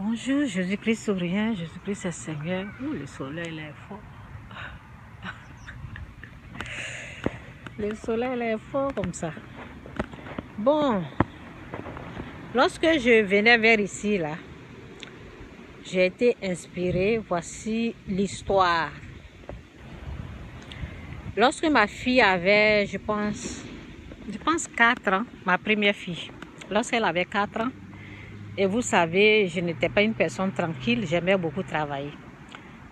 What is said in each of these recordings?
Bonjour, Jésus-Christ souriant, Jésus-Christ est Seigneur. Ouh, le soleil est fort. Le soleil est fort comme ça. Bon, lorsque je venais vers ici, là, j'ai été inspirée. Voici l'histoire. Lorsque ma fille avait, je pense 4 ans, ma première fille, lorsqu'elle avait 4 ans, et vous savez, je n'étais pas une personne tranquille, j'aimais beaucoup travailler.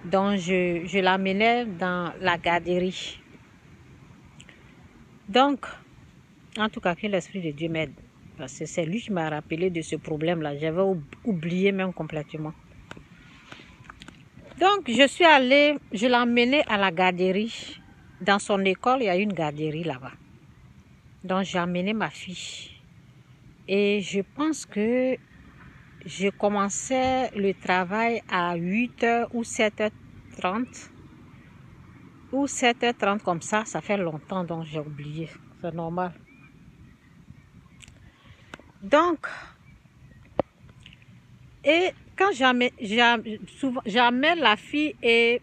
Donc, je l'amenais dans la garderie. Donc, en tout cas, que l'Esprit de Dieu m'aide. Parce que c'est lui qui m'a rappelé de ce problème-là. J'avais oublié même complètement. Donc, je l'ai emmené à la garderie. Dans son école, il y a une garderie là-bas. Donc, j'ai emmené ma fille. Et je pense que je commençais le travail à 8h ou 7h30. Ou 7h30 comme ça fait longtemps, donc j'ai oublié. C'est normal. Donc, et quand j'amène la fille et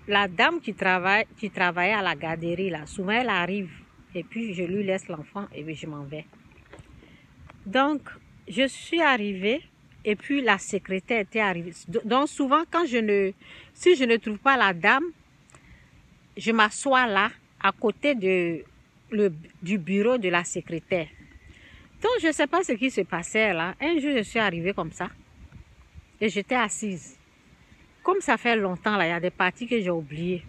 la dame qui travaillait à la garderie, là, souvent elle arrive et puis je lui laisse l'enfant et puis je m'en vais. Donc, je suis arrivée et puis la secrétaire était arrivée. Donc, souvent, si je ne trouve pas la dame, je m'assois là, à côté du bureau de la secrétaire. Donc, je ne sais pas ce qui se passait là. Un jour, je suis arrivée comme ça et j'étais assise. Comme ça fait longtemps, là, il y a des parties que j'ai oubliées.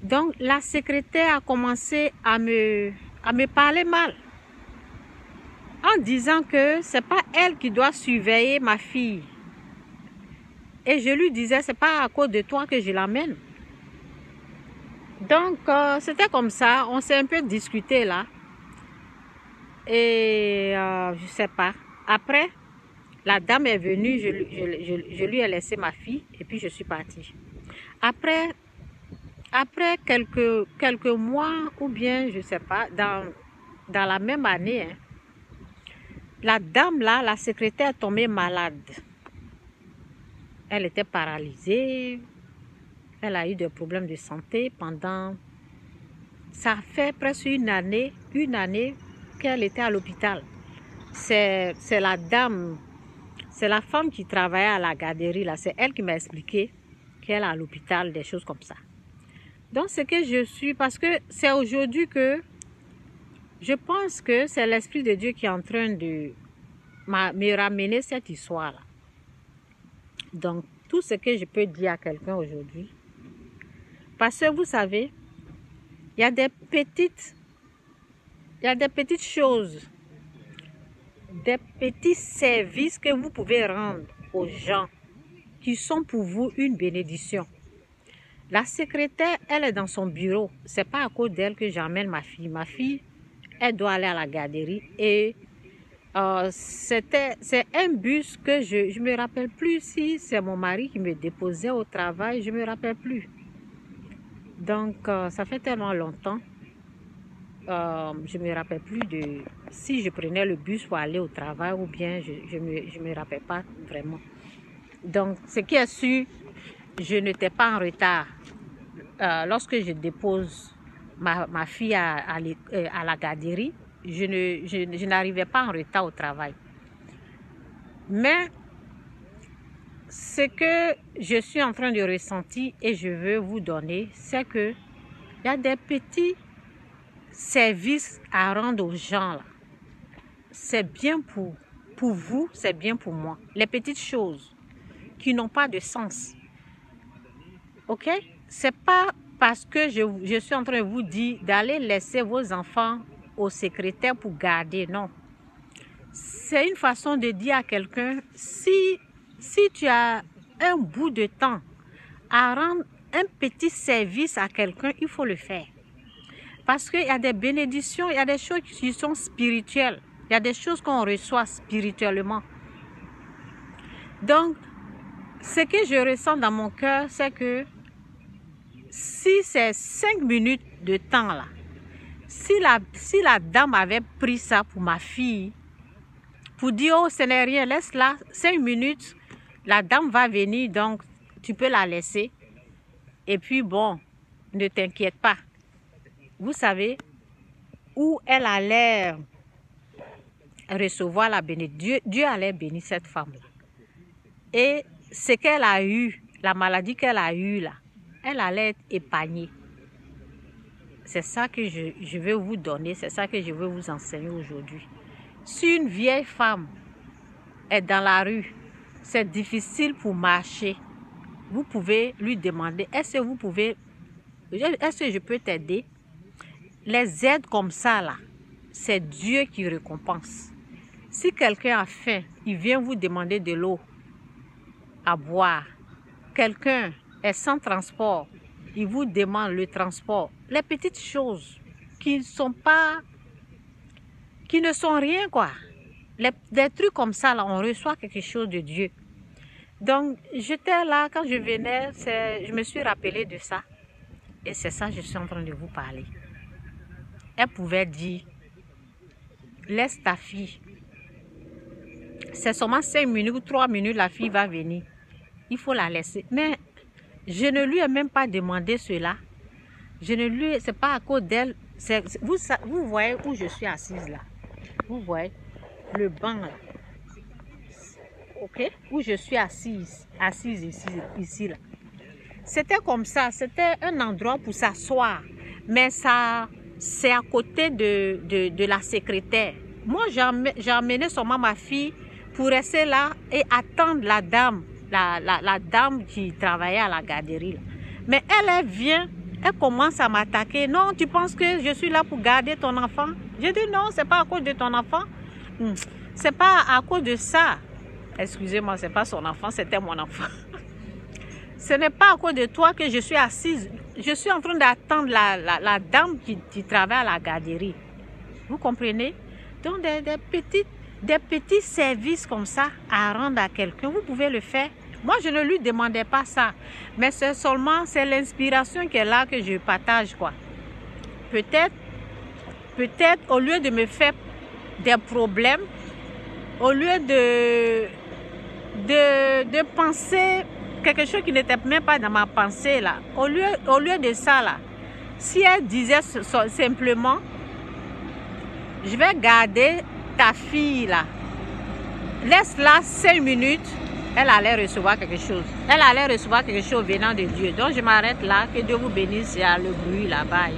Donc, la secrétaire a commencé à me parler mal en disant que ce n'est pas elle qui doit surveiller ma fille. Et je lui disais, ce n'est pas à cause de toi que je l'amène. Donc, c'était comme ça. On s'est un peu discuté là. Et je ne sais pas. Après, la dame est venue. Je lui ai laissé ma fille. Et puis, je suis partie. Après quelques mois, ou bien, je ne sais pas, dans la même année, hein, la dame là, la secrétaire est tombée malade. Elle était paralysée. Elle a eu des problèmes de santé pendant... Ça fait presque une année qu'elle était à l'hôpital. C'est la dame, c'est la femme qui travaillait à la garderie là. C'est elle qui m'a expliqué qu'elle est à l'hôpital, des choses comme ça. Donc, ce que je suis, parce que c'est aujourd'hui que je pense que c'est l'Esprit de Dieu qui est en train de me ramener cette histoire-là. Donc, tout ce que je peux dire à quelqu'un aujourd'hui, parce que vous savez, il y a des petites choses, des petits services que vous pouvez rendre aux gens qui sont pour vous une bénédiction. La secrétaire, elle est dans son bureau. Ce n'est pas à cause d'elle que j'emmène ma fille. Ma fille, elle doit aller à la garderie. Et c'est un bus que je ne me rappelle plus si c'est mon mari qui me déposait au travail. Je ne me rappelle plus. Donc, ça fait tellement longtemps. Je ne me rappelle plus de si je prenais le bus pour aller au travail ou bien je me rappelle pas vraiment. Donc, ce qui est sûr, je n'étais pas en retard. Lorsque je dépose ma fille à la garderie, je n'arrivais pas en retard au travail. Mais ce que je suis en train de ressentir et je veux vous donner, c'est que il y a des petits services à rendre aux gens là. C'est bien pour vous, c'est bien pour moi. Les petites choses qui n'ont pas de sens. Ok? C'est pas parce que je suis en train de vous dire d'aller laisser vos enfants au secrétaire pour garder, non. C'est une façon de dire à quelqu'un, si tu as un bout de temps à rendre un petit service à quelqu'un, il faut le faire. Parce qu'il y a des bénédictions, il y a des choses qui sont spirituelles. Il y a des choses qu'on reçoit spirituellement. Donc, ce que je ressens dans mon cœur, c'est que si c'est 5 minutes de temps là, si la dame avait pris ça pour ma fille, pour dire, oh, ce n'est rien, laisse là, 5 minutes, La dame va venir, donc tu peux la laisser. Et puis bon, ne t'inquiète pas. Vous savez où elle allait recevoir la bénédiction. Dieu allait bénir cette femme-là. Et ce qu'elle a eu, la maladie qu'elle a eue là, elle allait être épargnée. C'est ça que je veux vous donner, c'est ça que je veux vous enseigner aujourd'hui. Si une vieille femme est dans la rue, c'est difficile pour marcher, vous pouvez lui demander, est-ce que je peux t'aider? Les aides comme ça là, c'est Dieu qui récompense. Si quelqu'un a faim, il vient vous demander de l'eau à boire. Quelqu'un est sans transport, il vous demande le transport. Les petites choses qui ne sont rien quoi. Des trucs comme ça là, on reçoit quelque chose de Dieu. Donc j'étais là quand je venais, je me suis rappelé de ça. Et c'est ça que je suis en train de vous parler. Elle pouvait dire, laisse ta fille. C'est seulement 5 minutes ou 3 minutes, la fille va venir. Il faut la laisser. Mais je ne lui ai même pas demandé cela. C'est pas à cause d'elle. Vous voyez où je suis assise là. Vous voyez le banc là. Ok? Où je suis assise ici là. C'était comme ça. C'était un endroit pour s'asseoir. Mais ça, c'est à côté de la secrétaire. Moi, j'ai emmené seulement ma fille pour rester là et attendre la dame. La dame qui travaillait à la garderie. Là. Mais elle vient, elle commence à m'attaquer. Non, tu penses que je suis là pour garder ton enfant? J'ai dit non, c'est pas à cause de ton enfant. C'est pas à cause de ça. Excusez-moi, c'est pas son enfant, c'était mon enfant. Ce n'est pas à cause de toi que je suis assise. Je suis en train d'attendre la dame qui travaille à la garderie. Vous comprenez? Donc des petits services comme ça à rendre à quelqu'un, vous pouvez le faire. Moi, je ne lui demandais pas ça. Mais c'est seulement, c'est l'inspiration qui est là que je partage, quoi. Peut-être, au lieu de me faire des problèmes, au lieu de penser quelque chose qui n'était même pas dans ma pensée, là, au lieu de ça, là, si elle disait simplement, je vais garder ta fille, là, laisse-la 5 minutes, elle allait recevoir quelque chose. Elle allait recevoir quelque chose venant de Dieu. Donc, je m'arrête là. Que Dieu vous bénisse. Il y a le bruit là-bas.